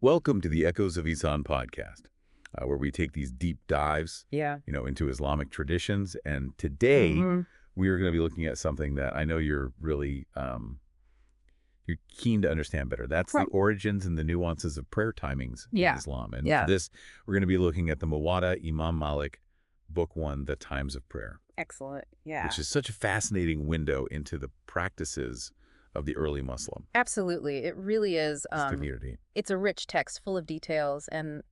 Welcome to the Echoes of Ihsan Podcast, where we take these deep dives, into Islamic traditions. And today we are going to be looking at something that I know you're really you're keen to understand better. That's the origins and the nuances of prayer timings in Islam. And for this, we're going to be looking at the Muwatta Imam Malik, Book 1, The Times of Prayer. Excellent. Yeah. Which is such a fascinating window into the practices of the early Muslim. Absolutely. It really is. Community. It's a rich text full of details, and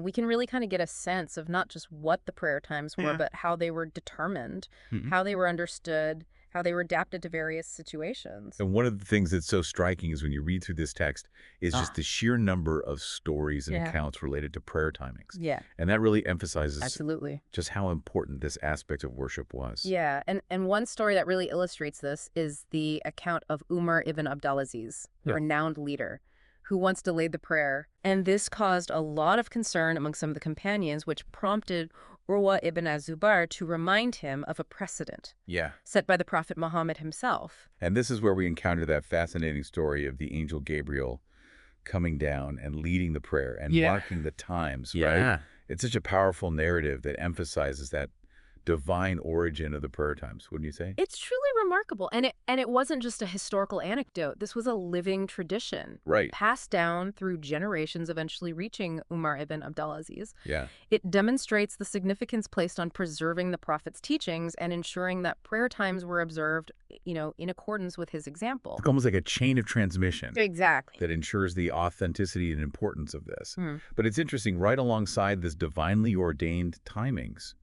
we can really kind of get a sense of not just what the prayer times were, but how they were determined, how they were understood, how they were adapted to various situations. And one of the things that's so striking is when you read through this text is just the sheer number of stories and accounts related to prayer timings. Yeah. And that really emphasizes just how important this aspect of worship was. Yeah. And one story that really illustrates this is the account of Umar ibn Abdulaziz, the renowned leader, who once delayed the prayer. And this caused a lot of concern among some of the companions, which prompted Urwa ibn az-Zubair to remind him of a precedent set by the Prophet Muhammad himself. And this is where we encounter that fascinating story of the angel Gabriel coming down and leading the prayer and marking the times, right? It's such a powerful narrative that emphasizes that divine origin of the prayer times, wouldn't you say? It's truly remarkable. And it wasn't just a historical anecdote. This was a living tradition. Passed down through generations, eventually reaching Umar ibn Abdulaziz. It demonstrates the significance placed on preserving the Prophet's teachings and ensuring that prayer times were observed, in accordance with his example. It's almost like a chain of transmission. Exactly. That ensures the authenticity and importance of this. But it's interesting, right alongside this divinely ordained timings,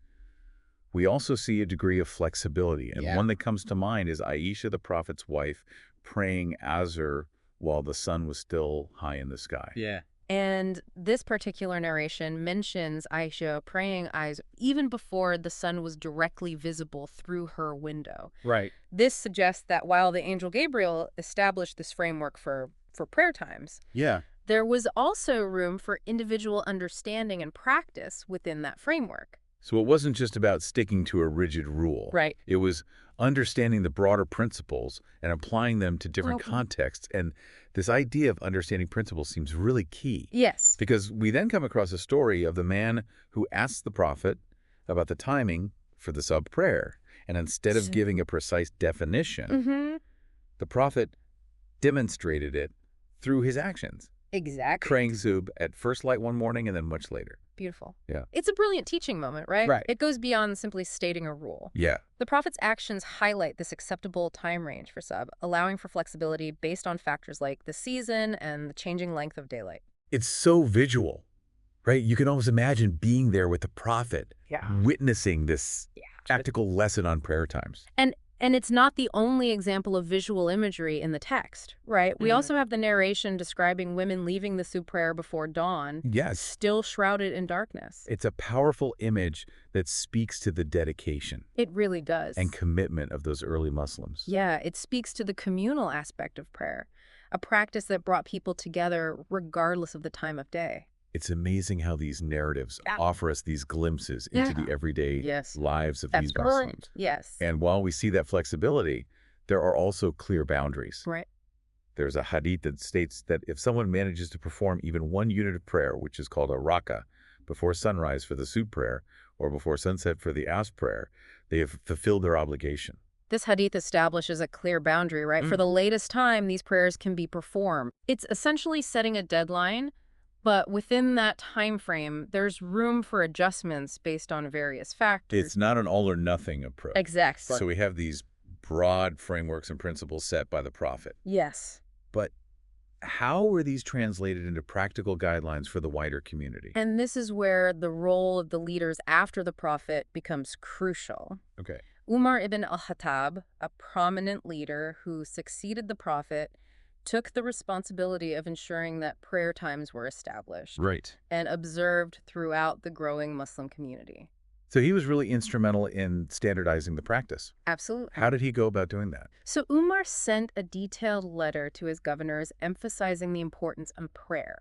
we also see a degree of flexibility. And one that comes to mind is Aisha, the Prophet's wife, praying Azr while the sun was still high in the sky. And this particular narration mentions Aisha praying Azr even before the sun was directly visible through her window. This suggests that while the angel Gabriel established this framework for prayer times, there was also room for individual understanding and practice within that framework. So it wasn't just about sticking to a rigid rule. It was understanding the broader principles and applying them to different contexts. And this idea of understanding principles seems really key. Because we then come across a story of the man who asked the Prophet about the timing for the sub prayer. And instead of giving a precise definition, the Prophet demonstrated it through his actions. Exactly. Praying Zub at first light one morning and then much later. Beautiful. It's a brilliant teaching moment, right? It goes beyond simply stating a rule. The Prophet's actions highlight this acceptable time range for sub, allowing for flexibility based on factors like the season and the changing length of daylight. It's so visual, right? You can almost imagine being there with the Prophet, witnessing this practical lesson on prayer times. And it's not the only example of visual imagery in the text, right? We also have the narration describing women leaving the sub prayer before dawn, still shrouded in darkness. It's a powerful image that speaks to the dedication. It really does. And commitment of those early Muslims. It speaks to the communal aspect of prayer, a practice that brought people together regardless of the time of day. It's amazing how these narratives offer us these glimpses into the everyday lives of these Muslims. And while we see that flexibility, there are also clear boundaries. There's a hadith that states that if someone manages to perform even one unit of prayer, which is called a raka, before sunrise for the sub prayer or before sunset for the asr prayer, they have fulfilled their obligation. This hadith establishes a clear boundary, right? For the latest time, these prayers can be performed. It's essentially setting a deadline, but within that time frame, there's room for adjustments based on various factors. It's not an all-or-nothing approach. Exactly. So we have these broad frameworks and principles set by the Prophet. But how were these translated into practical guidelines for the wider community? And this is where the role of the leaders after the Prophet becomes crucial. Umar ibn al-Khattab, a prominent leader who succeeded the Prophet, took the responsibility of ensuring that prayer times were established and observed throughout the growing Muslim community. So he was really instrumental in standardizing the practice. Absolutely. How did he go about doing that? So Umar sent a detailed letter to his governors emphasizing the importance of prayer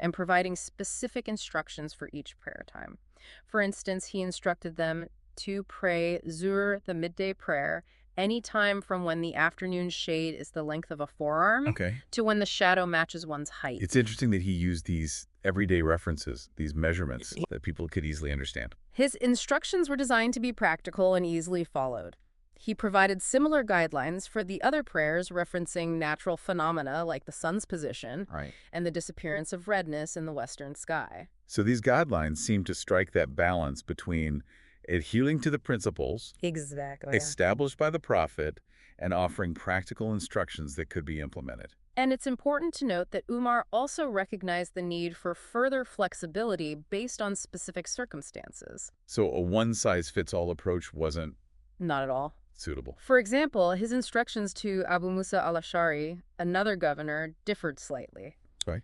and providing specific instructions for each prayer time. For instance, he instructed them to pray Zuhr, the midday prayer, any time from when the afternoon shade is the length of a forearm to when the shadow matches one's height. It's interesting that he used these everyday references, these measurements that people could easily understand. His instructions were designed to be practical and easily followed. He provided similar guidelines for the other prayers referencing natural phenomena like the sun's position and the disappearance of redness in the western sky. So these guidelines seem to strike that balance between adhering to the principles established by the Prophet and offering practical instructions that could be implemented. And it's important to note that Umar also recognized the need for further flexibility based on specific circumstances. So a one-size-fits-all approach wasn't not at all suitable. For example, his instructions to Abu Musa al-Ash'ari, another governor, differed slightly,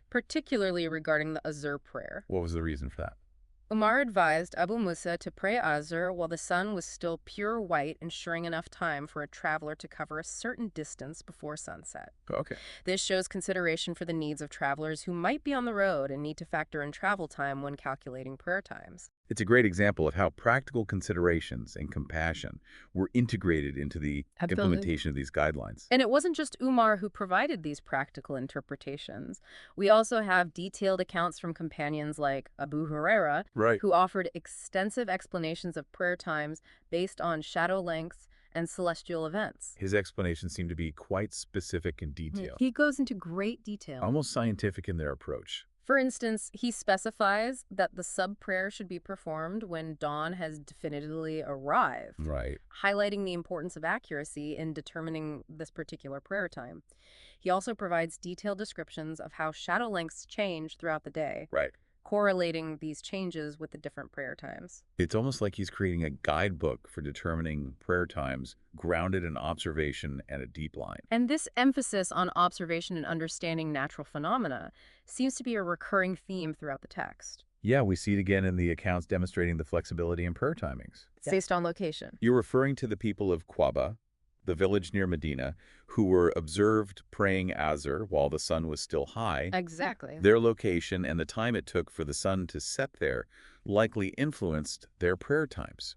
particularly regarding the Azur prayer. What was the reason for that? Umar advised Abu Musa to pray Azur while the sun was still pure white, ensuring enough time for a traveler to cover a certain distance before sunset. This shows consideration for the needs of travelers who might be on the road and need to factor in travel time when calculating prayer times. It's a great example of how practical considerations and compassion were integrated into the implementation of these guidelines. And it wasn't just Umar who provided these practical interpretations. We also have detailed accounts from companions like Abu Huraira, who offered extensive explanations of prayer times based on shadow lengths and celestial events. His explanations seem to be quite specific and detailed. He goes into great detail. Almost scientific in their approach. For instance, he specifies that the sub-prayer should be performed when dawn has definitively arrived, highlighting the importance of accuracy in determining this particular prayer time. He also provides detailed descriptions of how shadow lengths change throughout the day, correlating these changes with the different prayer times. It's almost like he's creating a guidebook for determining prayer times grounded in observation and a deep line. And this emphasis on observation and understanding natural phenomena seems to be a recurring theme throughout the text. Yeah, we see it again in the accounts demonstrating the flexibility in prayer timings. It's based on location. You're referring to the people of Quba, the village near Medina, who were observed praying Azur while the sun was still high. Exactly. Their location and the time it took for the sun to set there likely influenced their prayer times.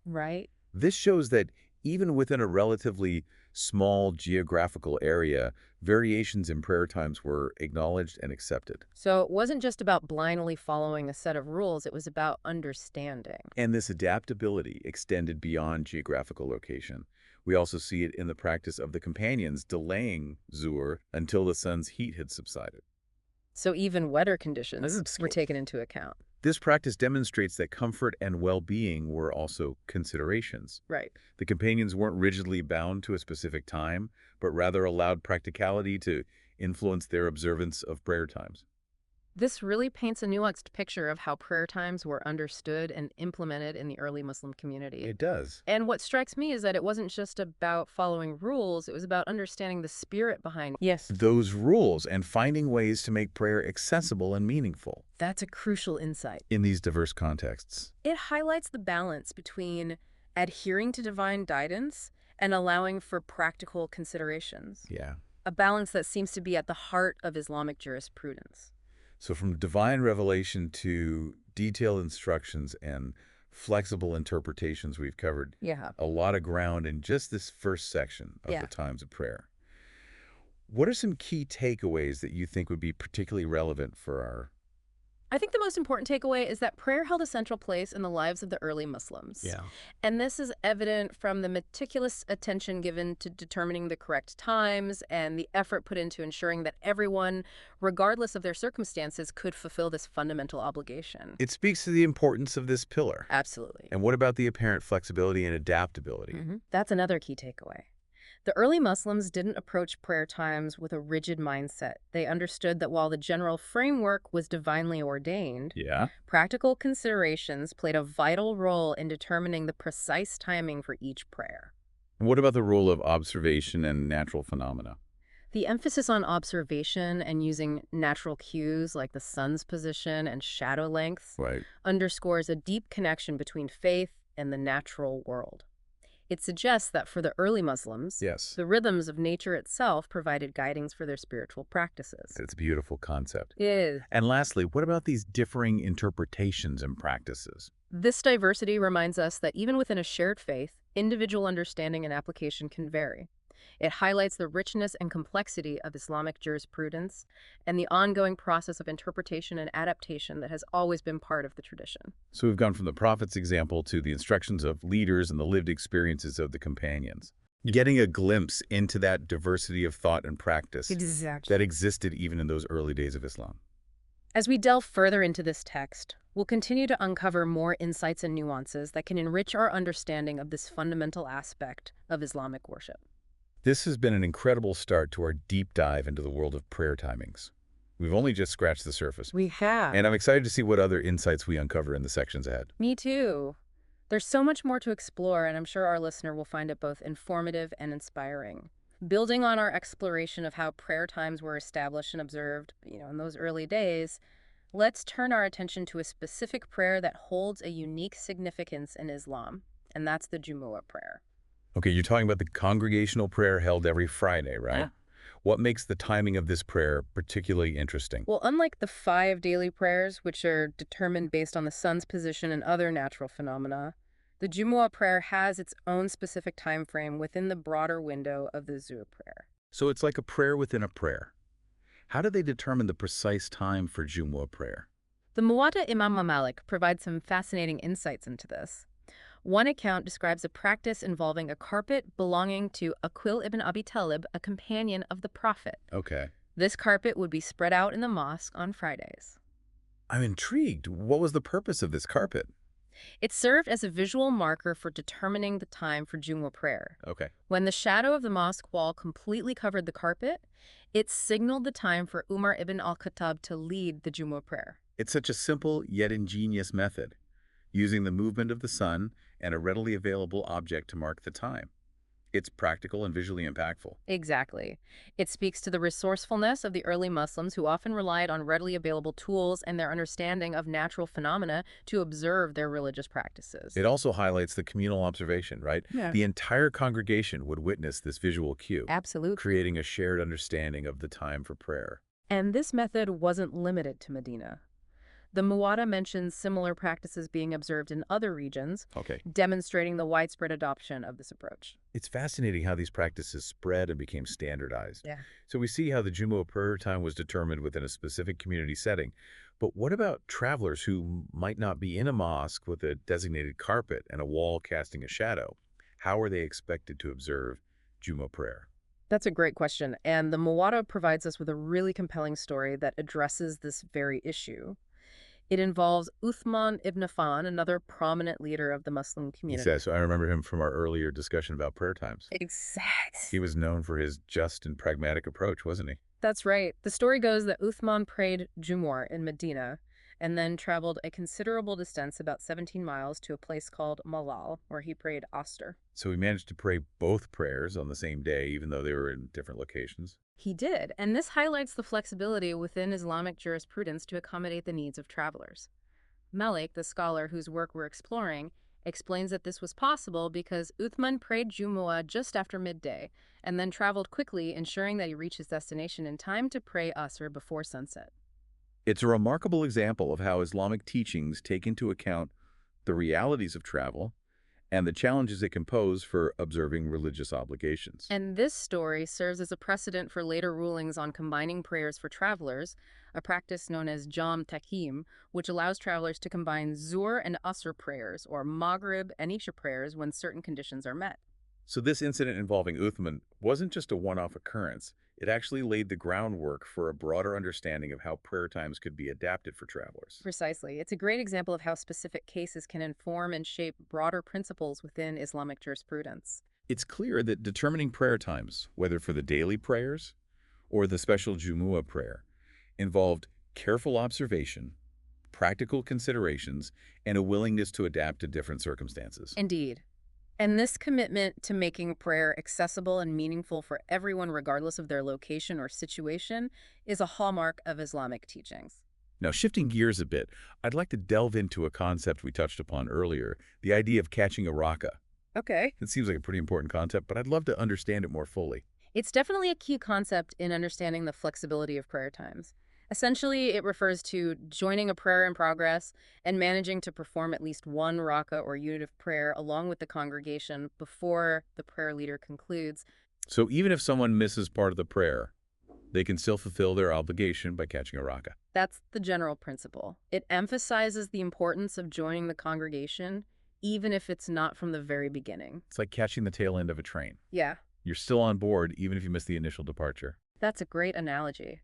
This shows that even within a relatively small geographical area, variations in prayer times were acknowledged and accepted. So it wasn't just about blindly following a set of rules, it was about understanding. And this adaptability extended beyond geographical location. We also see it in the practice of the companions delaying Zuhr until the sun's heat had subsided. So even weather conditions were taken into account. This practice demonstrates that comfort and well-being were also considerations. The companions weren't rigidly bound to a specific time, but rather allowed practicality to influence their observance of prayer times. This really paints a nuanced picture of how prayer times were understood and implemented in the early Muslim community. It does. And what strikes me is that it wasn't just about following rules, it was about understanding the spirit behind those rules and finding ways to make prayer accessible and meaningful. That's a crucial insight. In these diverse contexts. It highlights the balance between adhering to divine guidance and allowing for practical considerations. A balance that seems to be at the heart of Islamic jurisprudence. So from divine revelation to detailed instructions and flexible interpretations, we've covered a lot of ground in just this first section of the times of prayer. What are some key takeaways that you think would be particularly relevant for our... I think the most important takeaway is that prayer held a central place in the lives of the early Muslims. And this is evident from the meticulous attention given to determining the correct times and the effort put into ensuring that everyone, regardless of their circumstances, could fulfill this fundamental obligation. It speaks to the importance of this pillar. Absolutely. And what about the apparent flexibility and adaptability? That's another key takeaway. The early Muslims didn't approach prayer times with a rigid mindset. They understood that while the general framework was divinely ordained, practical considerations played a vital role in determining the precise timing for each prayer. And what about the role of observation and natural phenomena? The emphasis on observation and using natural cues like the sun's position and shadow lengths underscores a deep connection between faith and the natural world. It suggests that for the early Muslims, the rhythms of nature itself provided guidance for their spiritual practices. It's a beautiful concept. It is. And lastly, what about these differing interpretations and practices? This diversity reminds us that even within a shared faith, individual understanding and application can vary. It highlights the richness and complexity of Islamic jurisprudence and the ongoing process of interpretation and adaptation that has always been part of the tradition. So we've gone from the Prophet's example to the instructions of leaders and the lived experiences of the companions, getting a glimpse into that diversity of thought and practice that existed even in those early days of Islam. As we delve further into this text, we'll continue to uncover more insights and nuances that can enrich our understanding of this fundamental aspect of Islamic worship. This has been an incredible start to our deep dive into the world of prayer timings. We've only just scratched the surface. We have. And I'm excited to see what other insights we uncover in the sections ahead. Me too. There's so much more to explore, and I'm sure our listener will find it both informative and inspiring. Building on our exploration of how prayer times were established and observed, in those early days, let's turn our attention to a specific prayer that holds a unique significance in Islam, and that's the Jumu'ah prayer. Okay, you're talking about the congregational prayer held every Friday, right? Yeah. What makes the timing of this prayer particularly interesting? Well, unlike the 5 daily prayers, which are determined based on the sun's position and other natural phenomena, the Jumu'ah prayer has its own specific time frame within the broader window of the Zuhr prayer. So it's like a prayer within a prayer. How do they determine the precise time for Jumu'ah prayer? The Muwatta Imam Malik provides some fascinating insights into this. One account describes a practice involving a carpet belonging to Aqil ibn Abi Talib, a companion of the Prophet. Okay. This carpet would be spread out in the mosque on Fridays. I'm intrigued. What was the purpose of this carpet? It served as a visual marker for determining the time for Jumu'ah prayer. Okay. When the shadow of the mosque wall completely covered the carpet, it signaled the time for Umar ibn al-Khattab to lead the Jumu'ah prayer. It's such a simple yet ingenious method, using the movement of the sun and a readily available object to mark the time. It's practical and visually impactful. Exactly. It speaks to the resourcefulness of the early Muslims who often relied on readily available tools and their understanding of natural phenomena to observe their religious practices. It also highlights the communal observation, right? Yeah. The entire congregation would witness this visual cue, Absolutely. creating a shared understanding of the time for prayer. And this method wasn't limited to Medina. The Muwatta mentions similar practices being observed in other regions, demonstrating the widespread adoption of this approach. It's fascinating how these practices spread and became standardized. Yeah. So we see how the Jumu'ah prayer time was determined within a specific community setting. But what about travelers who might not be in a mosque with a designated carpet and a wall casting a shadow? How are they expected to observe Jumu'ah prayer? That's a great question, and the Muwatta provides us with a really compelling story that addresses this very issue. It involves Uthman ibn Affan, another prominent leader of the Muslim community. He says, so I remember him from our earlier discussion about prayer times. Exactly. He was known for his just and pragmatic approach, wasn't he? That's right. The story goes that Uthman prayed Jumu'ah in Medina and then traveled a considerable distance, about 17 miles, to a place called Malal, where he prayed Asr. So he managed to pray both prayers on the same day, even though they were in different locations? He did, and this highlights the flexibility within Islamic jurisprudence to accommodate the needs of travelers. Malik, the scholar whose work we're exploring, explains that this was possible because Uthman prayed Jumu'ah just after midday and then traveled quickly, ensuring that he reached his destination in time to pray Asr before sunset. It's a remarkable example of how Islamic teachings take into account the realities of travel and the challenges it can pose for observing religious obligations. And this story serves as a precedent for later rulings on combining prayers for travelers, a practice known as Jam Takim, which allows travelers to combine Zuhr and Asr prayers, or Maghrib and Isha prayers, when certain conditions are met. So this incident involving Uthman wasn't just a one-off occurrence. It actually laid the groundwork for a broader understanding of how prayer times could be adapted for travelers. Precisely. It's a great example of how specific cases can inform and shape broader principles within Islamic jurisprudence. It's clear that determining prayer times, whether for the daily prayers or the special Jumu'ah prayer, involved careful observation, practical considerations, and a willingness to adapt to different circumstances. Indeed. And this commitment to making prayer accessible and meaningful for everyone regardless of their location or situation is a hallmark of Islamic teachings. Now, shifting gears a bit, I'd like to delve into a concept we touched upon earlier, the idea of catching a rak'ah. Okay. It seems like a pretty important concept, but I'd love to understand it more fully. It's definitely a key concept in understanding the flexibility of prayer times. Essentially, it refers to joining a prayer in progress and managing to perform at least one rakah or unit of prayer along with the congregation before the prayer leader concludes. So even if someone misses part of the prayer, they can still fulfill their obligation by catching a rakah. That's the general principle. It emphasizes the importance of joining the congregation, even if it's not from the very beginning. It's like catching the tail end of a train. Yeah. You're still on board even if you miss the initial departure. That's a great analogy.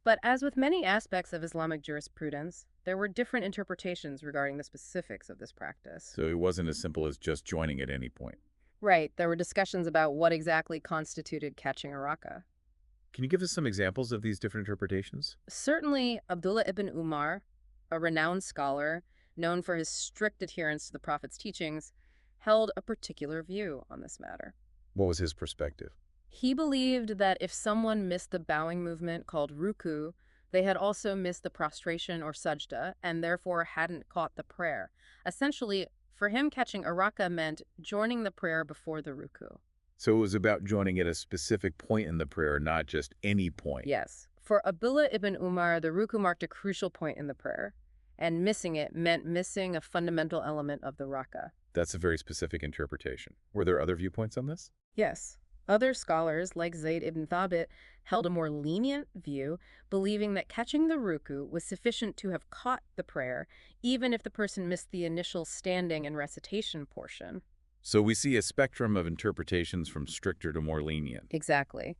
But as with many aspects of Islamic jurisprudence, there were different interpretations regarding the specifics of this practice. So it wasn't as simple as just joining at any point. Right. There were discussions about what exactly constituted catching a rakah. Can you give us some examples of these different interpretations? Certainly, Abdullah ibn Umar, a renowned scholar known for his strict adherence to the Prophet's teachings, held a particular view on this matter. What was his perspective? He believed that if someone missed the bowing movement called ruku, they had also missed the prostration or sajda and therefore hadn't caught the prayer. Essentially, for him, catching a rakah meant joining the prayer before the ruku. So it was about joining at a specific point in the prayer, not just any point. Yes. For Abdullah ibn Umar, the ruku marked a crucial point in the prayer, and missing it meant missing a fundamental element of the rakah. That's a very specific interpretation. Were there other viewpoints on this? Yes. Other scholars, like Zayd ibn Thabit, held a more lenient view, believing that catching the ruku was sufficient to have caught the prayer, even if the person missed the initial standing and recitation portion. So we see a spectrum of interpretations from stricter to more lenient. Exactly.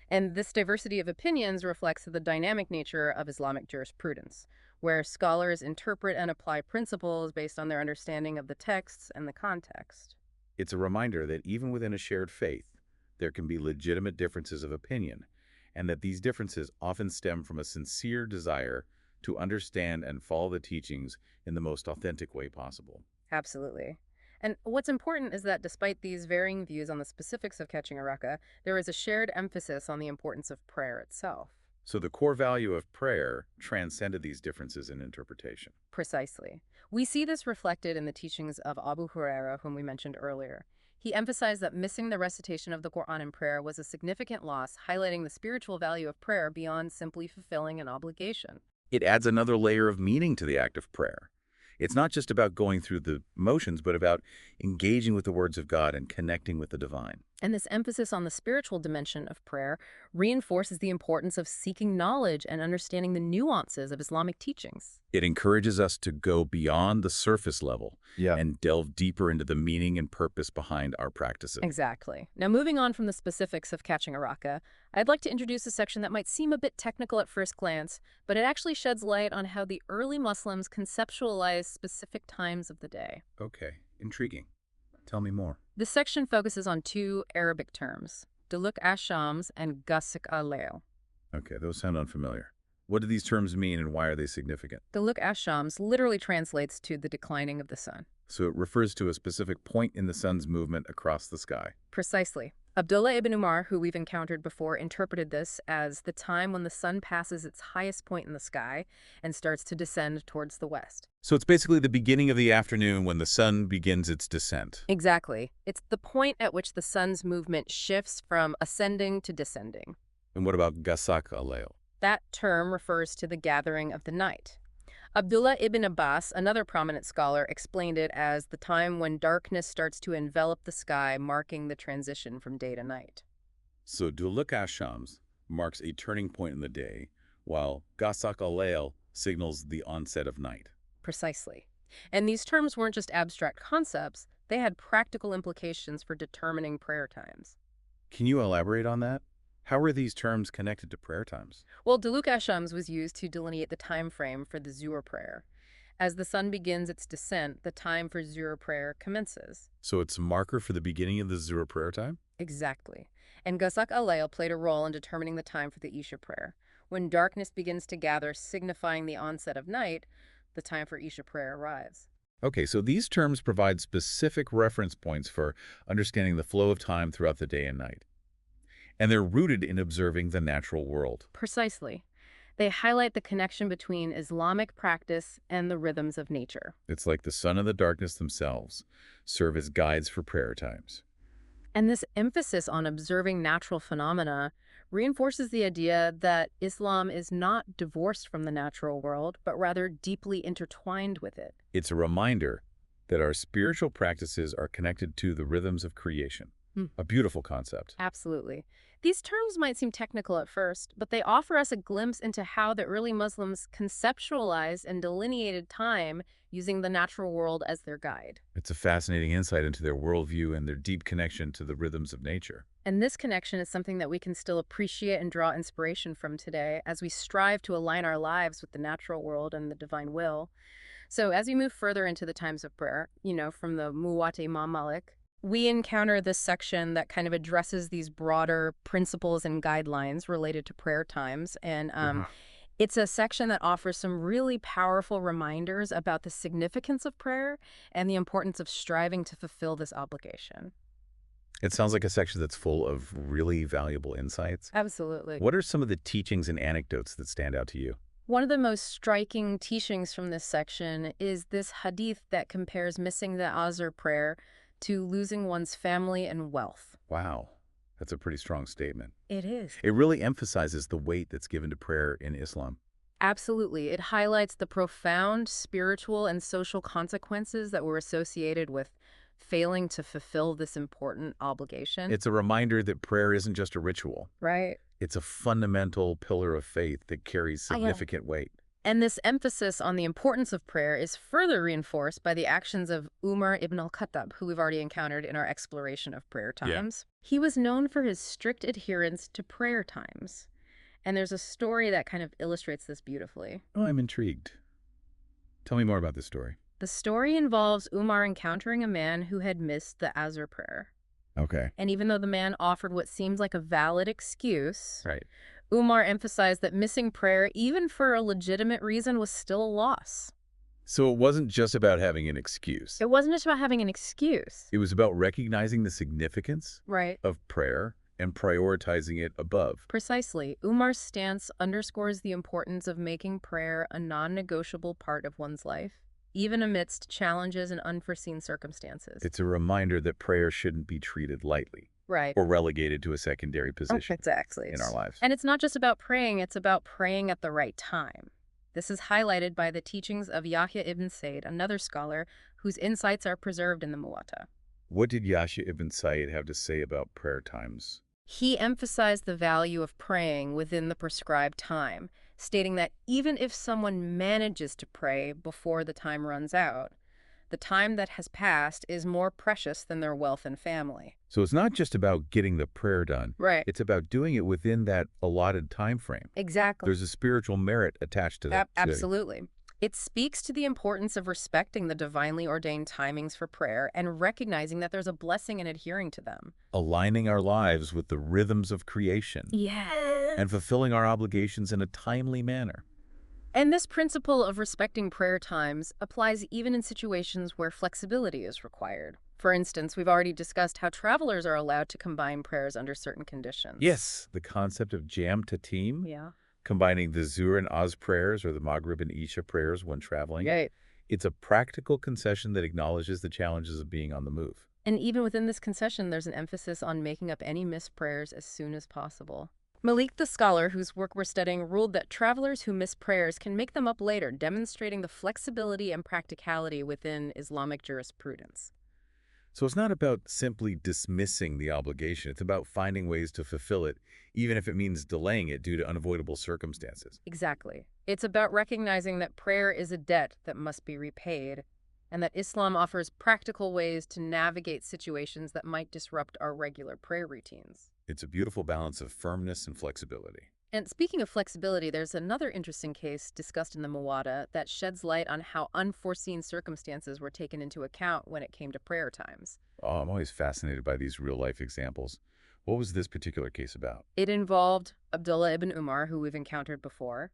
And this diversity of opinions reflects the dynamic nature of Islamic jurisprudence, where scholars interpret and apply principles based on their understanding of the texts and the context. It's a reminder that even within a shared faith, there can be legitimate differences of opinion, and that these differences often stem from a sincere desire to understand and follow the teachings in the most authentic way possible. Absolutely. And what's important is that despite these varying views on the specifics of catching a rakah, there is a shared emphasis on the importance of prayer itself. So the core value of prayer transcended these differences in interpretation. Precisely. We see this reflected in the teachings of Abu Huraira, whom we mentioned earlier. He emphasized that missing the recitation of the Quran in prayer was a significant loss, highlighting the spiritual value of prayer beyond simply fulfilling an obligation. It adds another layer of meaning to the act of prayer. It's not just about going through the motions, but about engaging with the words of God and connecting with the divine. And this emphasis on the spiritual dimension of prayer reinforces the importance of seeking knowledge and understanding the nuances of Islamic teachings. It encourages us to go beyond the surface level and delve deeper into the meaning and purpose behind our practices. Exactly. Now, moving on from the specifics of catching a rakah, I'd like to introduce a section that might seem a bit technical at first glance, but it actually sheds light on how the early Muslims conceptualized specific times of the day. Okay, intriguing. Tell me more. This section focuses on two Arabic terms, Duluk ash-Shams and Ghasaq al-Layl. Okay, those sound unfamiliar. What do these terms mean and why are they significant? Duluk ash-Shams literally translates to the declining of the sun. So it refers to a specific point in the sun's movement across the sky. Precisely. Abdullah ibn Umar, who we've encountered before, interpreted this as the time when the sun passes its highest point in the sky and starts to descend towards the west. So it's basically the beginning of the afternoon when the sun begins its descent. Exactly. It's the point at which the sun's movement shifts from ascending to descending. And what about Ghasaq al-Layl? That term refers to the gathering of the night. Abdullah ibn Abbas, another prominent scholar, explained it as the time when darkness starts to envelop the sky, marking the transition from day to night. So Duluk ash-Shams marks a turning point in the day, while Ghasaq al-Layl signals the onset of night. Precisely. And these terms weren't just abstract concepts, they had practical implications for determining prayer times. Can you elaborate on that? How are these terms connected to prayer times? Well, Duluk ash-Shams was used to delineate the time frame for the Zuhr prayer. As the sun begins its descent, the time for Zuhr prayer commences. So it's a marker for the beginning of the Zuhr prayer time? Exactly. And Ghasaq al-Layl played a role in determining the time for the Isha prayer. When darkness begins to gather, signifying the onset of night, the time for Isha prayer arrives. Okay, so these terms provide specific reference points for understanding the flow of time throughout the day and night. And they're rooted in observing the natural world. Precisely. They highlight the connection between Islamic practice and the rhythms of nature. It's like the sun and the darkness themselves serve as guides for prayer times. And this emphasis on observing natural phenomena reinforces the idea that Islam is not divorced from the natural world, but rather deeply intertwined with it. It's a reminder that our spiritual practices are connected to the rhythms of creation. A beautiful concept. Absolutely. These terms might seem technical at first, but they offer us a glimpse into how the early Muslims conceptualized and delineated time using the natural world as their guide. It's a fascinating insight into their worldview and their deep connection to the rhythms of nature. And this connection is something that we can still appreciate and draw inspiration from today as we strive to align our lives with the natural world and the divine will. So as we move further into the times of prayer, from the Muwatta Imam Malik, we encounter this section that kind of addresses these broader principles and guidelines related to prayer times. And it's a section that offers some really powerful reminders about the significance of prayer and the importance of striving to fulfill this obligation. It sounds like a section that's full of really valuable insights. Absolutely. What are some of the teachings and anecdotes that stand out to you? One of the most striking teachings from this section is this hadith that compares missing the Asr prayer to losing one's family and wealth. Wow. That's a pretty strong statement. It is. It really emphasizes the weight that's given to prayer in Islam. Absolutely. It highlights the profound spiritual and social consequences that were associated with failing to fulfill this important obligation. It's a reminder that prayer isn't just a ritual. Right. It's a fundamental pillar of faith that carries significant weight. And this emphasis on the importance of prayer is further reinforced by the actions of Umar ibn al-Khattab, who we've already encountered in our exploration of prayer times. Yeah. He was known for his strict adherence to prayer times. And there's a story that kind of illustrates this beautifully. Oh, I'm intrigued. Tell me more about this story. The story involves Umar encountering a man who had missed the Asr prayer. Okay. And even though the man offered what seems like a valid excuse, right, Umar emphasized that missing prayer, even for a legitimate reason, was still a loss. So it wasn't just about having an excuse. It wasn't just about having an excuse. It was about recognizing the significance right. of prayer and prioritizing it above. Precisely. Umar's stance underscores the importance of making prayer a non-negotiable part of one's life, even amidst challenges and unforeseen circumstances. It's a reminder that prayer shouldn't be treated lightly. Right. Or relegated to a secondary position exactly. in our lives. And it's not just about praying, it's about praying at the right time. This is highlighted by the teachings of Yahya ibn Sa'id, another scholar whose insights are preserved in the Muwatta. What did Yahya ibn Sa'id have to say about prayer times? He emphasized the value of praying within the prescribed time, stating that even if someone manages to pray before the time runs out, the time that has passed is more precious than their wealth and family. So it's not just about getting the prayer done. Right. It's about doing it within that allotted time frame. Exactly. There's a spiritual merit attached to that. Absolutely. It speaks to the importance of respecting the divinely ordained timings for prayer and recognizing that there's a blessing in adhering to them. Aligning our lives with the rhythms of creation. Yes. And fulfilling our obligations in a timely manner. And this principle of respecting prayer times applies even in situations where flexibility is required. For instance, we've already discussed how travelers are allowed to combine prayers under certain conditions. Yes, the concept of jam to team. Yeah. Combining the Zuhr and Asr prayers or the Maghrib and Isha prayers when traveling. Right. It's a practical concession that acknowledges the challenges of being on the move. And even within this concession, there's an emphasis on making up any missed prayers as soon as possible. Malik, the scholar whose work we're studying, ruled that travelers who miss prayers can make them up later, demonstrating the flexibility and practicality within Islamic jurisprudence. So it's not about simply dismissing the obligation. It's about finding ways to fulfill it, even if it means delaying it due to unavoidable circumstances. Exactly. It's about recognizing that prayer is a debt that must be repaid, and that Islam offers practical ways to navigate situations that might disrupt our regular prayer routines. It's a beautiful balance of firmness and flexibility. And speaking of flexibility, there's another interesting case discussed in the Muwatta that sheds light on how unforeseen circumstances were taken into account when it came to prayer times. Oh, I'm always fascinated by these real-life examples. What was this particular case about? It involved Abdullah ibn Umar, who we've encountered before.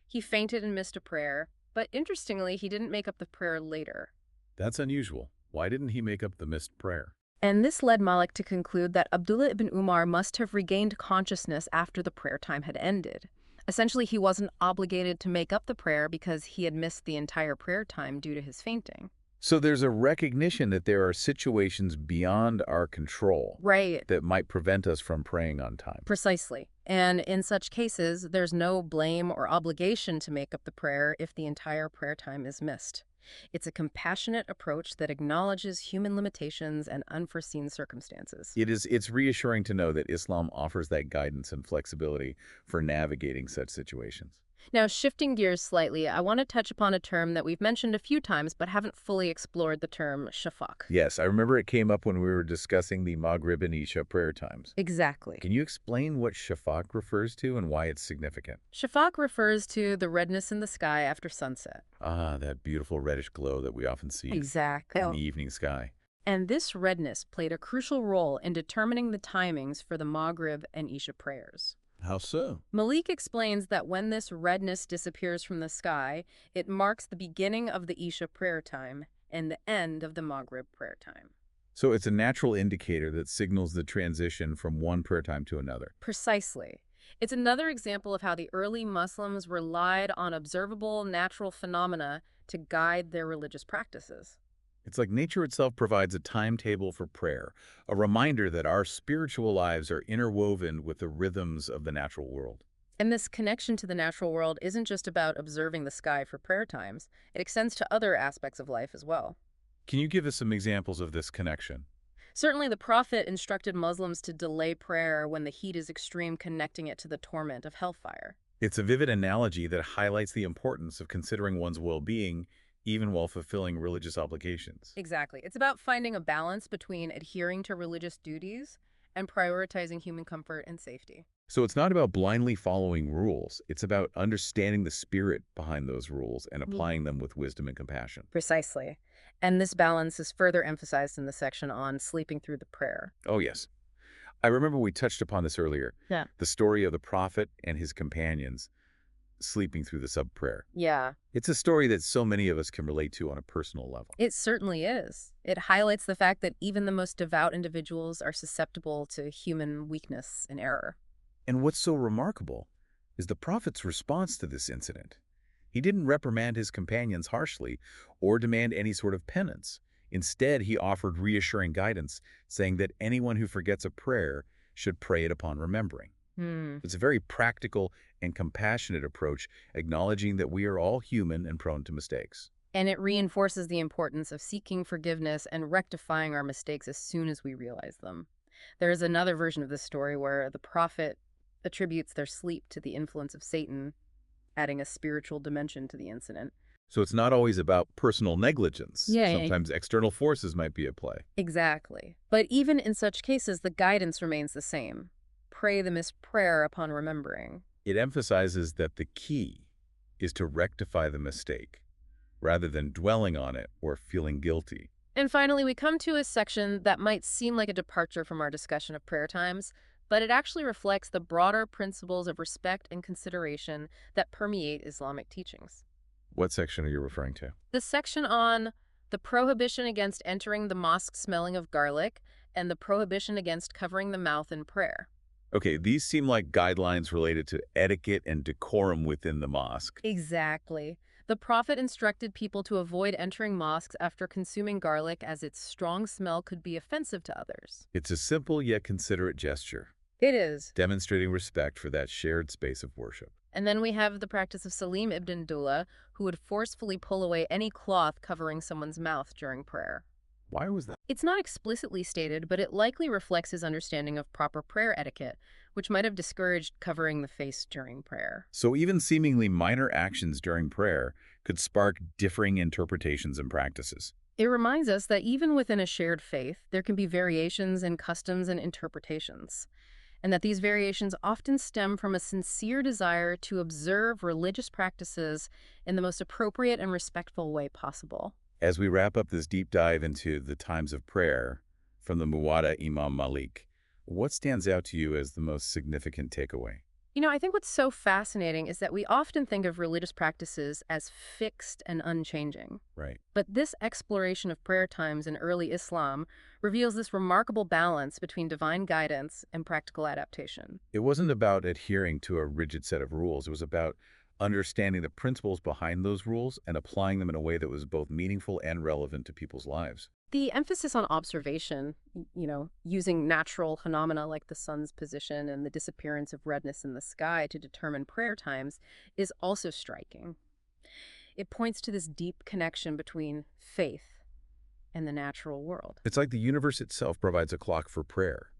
He fainted and missed a prayer, but interestingly, he didn't make up the prayer later. That's unusual. Why didn't he make up the missed prayer? And this led Malik to conclude that Abdullah ibn Umar must have regained consciousness after the prayer time had ended. Essentially, he wasn't obligated to make up the prayer because he had missed the entire prayer time due to his fainting. So there's a recognition that there are situations beyond our control Right. that might prevent us from praying on time. Precisely. And in such cases, there's no blame or obligation to make up the prayer if the entire prayer time is missed. It's a compassionate approach that acknowledges human limitations and unforeseen circumstances. It's reassuring to know that Islam offers that guidance and flexibility for navigating such situations. Now, shifting gears slightly, I want to touch upon a term that we've mentioned a few times but haven't fully explored, the term shafaq. Yes, I remember it came up when we were discussing the Maghrib and Isha prayer times. Exactly. Can you explain what shafaq refers to and why it's significant? Shafaq refers to the redness in the sky after sunset. Ah, that beautiful reddish glow that we often see Exactly. in the evening sky. And this redness played a crucial role in determining the timings for the Maghrib and Isha prayers. How so? Malik explains that when this redness disappears from the sky, it marks the beginning of the Isha prayer time and the end of the Maghrib prayer time. So it's a natural indicator that signals the transition from one prayer time to another. Precisely. It's another example of how the early Muslims relied on observable natural phenomena to guide their religious practices. It's like nature itself provides a timetable for prayer, a reminder that our spiritual lives are interwoven with the rhythms of the natural world. And this connection to the natural world isn't just about observing the sky for prayer times. It extends to other aspects of life as well. Can you give us some examples of this connection? Certainly, the Prophet instructed Muslims to delay prayer when the heat is extreme, connecting it to the torment of hellfire. It's a vivid analogy that highlights the importance of considering one's well-being even while fulfilling religious obligations. Exactly. It's about finding a balance between adhering to religious duties and prioritizing human comfort and safety. So it's not about blindly following rules. It's about understanding the spirit behind those rules and applying them with wisdom and compassion. Precisely. And this balance is further emphasized in the section on sleeping through the prayer. Oh, yes. I remember we touched upon this earlier. Yeah. The story of the prophet and his companions sleeping through the sub-prayer. Yeah. It's a story that so many of us can relate to on a personal level. It certainly is. It highlights the fact that even the most devout individuals are susceptible to human weakness and error. And what's so remarkable is the prophet's response to this incident. He didn't reprimand his companions harshly or demand any sort of penance. Instead, he offered reassuring guidance, saying that anyone who forgets a prayer should pray it upon remembering. It's a very practical and compassionate approach, acknowledging that we are all human and prone to mistakes. And it reinforces the importance of seeking forgiveness and rectifying our mistakes as soon as we realize them. There is another version of this story where the prophet attributes their sleep to the influence of Satan, adding a spiritual dimension to the incident. So it's not always about personal negligence. Yeah. Sometimes external forces might be at play. Exactly. But even in such cases, the guidance remains the same. Pray the missed prayer upon remembering. It emphasizes that the key is to rectify the mistake, rather than dwelling on it or feeling guilty. And finally, we come to a section that might seem like a departure from our discussion of prayer times, but it actually reflects the broader principles of respect and consideration that permeate Islamic teachings. What section are you referring to? The section on the prohibition against entering the mosque smelling of garlic and the prohibition against covering the mouth in prayer. Okay, these seem like guidelines related to etiquette and decorum within the mosque. Exactly. The Prophet instructed people to avoid entering mosques after consuming garlic as its strong smell could be offensive to others. It's a simple yet considerate gesture, It is. demonstrating respect for that shared space of worship. And then we have the practice of Salim ibn Dullah, who would forcefully pull away any cloth covering someone's mouth during prayer. Why was that? It's not explicitly stated, but it likely reflects his understanding of proper prayer etiquette, which might have discouraged covering the face during prayer. So even seemingly minor actions during prayer could spark differing interpretations and practices. It reminds us that even within a shared faith, there can be variations in customs and interpretations, and that these variations often stem from a sincere desire to observe religious practices in the most appropriate and respectful way possible. As we wrap up this deep dive into the times of prayer from the Muwatta Imam Malik, what stands out to you as the most significant takeaway? You know, I think what's so fascinating is that we often think of religious practices as fixed and unchanging. Right. But this exploration of prayer times in early Islam reveals this remarkable balance between divine guidance and practical adaptation. It wasn't about adhering to a rigid set of rules. It was about understanding the principles behind those rules and applying them in a way that was both meaningful and relevant to people's lives. The emphasis on observation, using natural phenomena like the sun's position and the disappearance of redness in the sky to determine prayer times, is also striking. It points to this deep connection between faith and the natural world. It's like the universe itself provides a clock for prayer,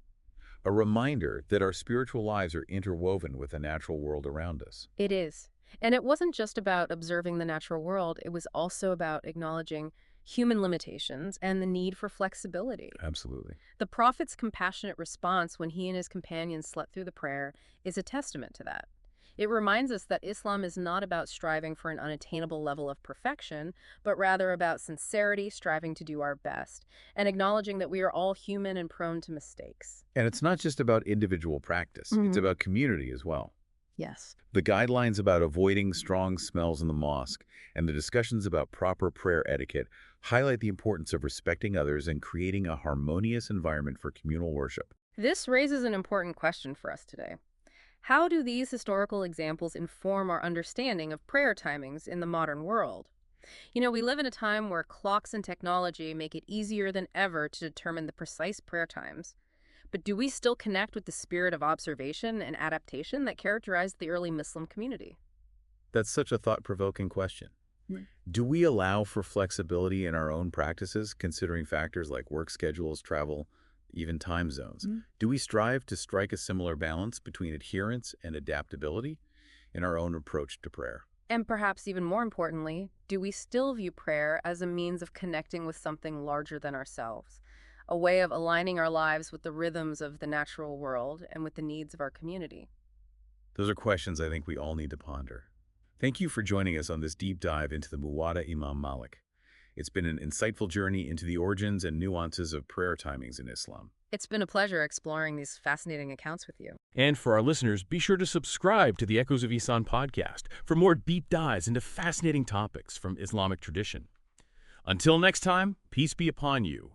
a reminder that our spiritual lives are interwoven with the natural world around us. It is. And it wasn't just about observing the natural world, it was also about acknowledging human limitations and the need for flexibility. Absolutely. The Prophet's compassionate response when he and his companions slept through the prayer is a testament to that. It reminds us that Islam is not about striving for an unattainable level of perfection, but rather about sincerity, striving to do our best, and acknowledging that we are all human and prone to mistakes. And it's not just about individual practice. It's about community as well. Yes. The guidelines about avoiding strong smells in the mosque and the discussions about proper prayer etiquette highlight the importance of respecting others and creating a harmonious environment for communal worship. This raises an important question for us today. How do these historical examples inform our understanding of prayer timings in the modern world? We live in a time where clocks and technology make it easier than ever to determine the precise prayer times. But do we still connect with the spirit of observation and adaptation that characterized the early Muslim community? That's such a thought-provoking question. Do we allow for flexibility in our own practices, considering factors like work schedules, travel, even time zones? Do we strive to strike a similar balance between adherence and adaptability in our own approach to prayer? And perhaps even more importantly, do we still view prayer as a means of connecting with something larger than ourselves, a way of aligning our lives with the rhythms of the natural world and with the needs of our community? Those are questions I think we all need to ponder. Thank you for joining us on this deep dive into the Muwatta Imam Malik. It's been an insightful journey into the origins and nuances of prayer timings in Islam. It's been a pleasure exploring these fascinating accounts with you. And for our listeners, be sure to subscribe to the Echoes of Ihsan podcast for more deep dives into fascinating topics from Islamic tradition. Until next time, peace be upon you.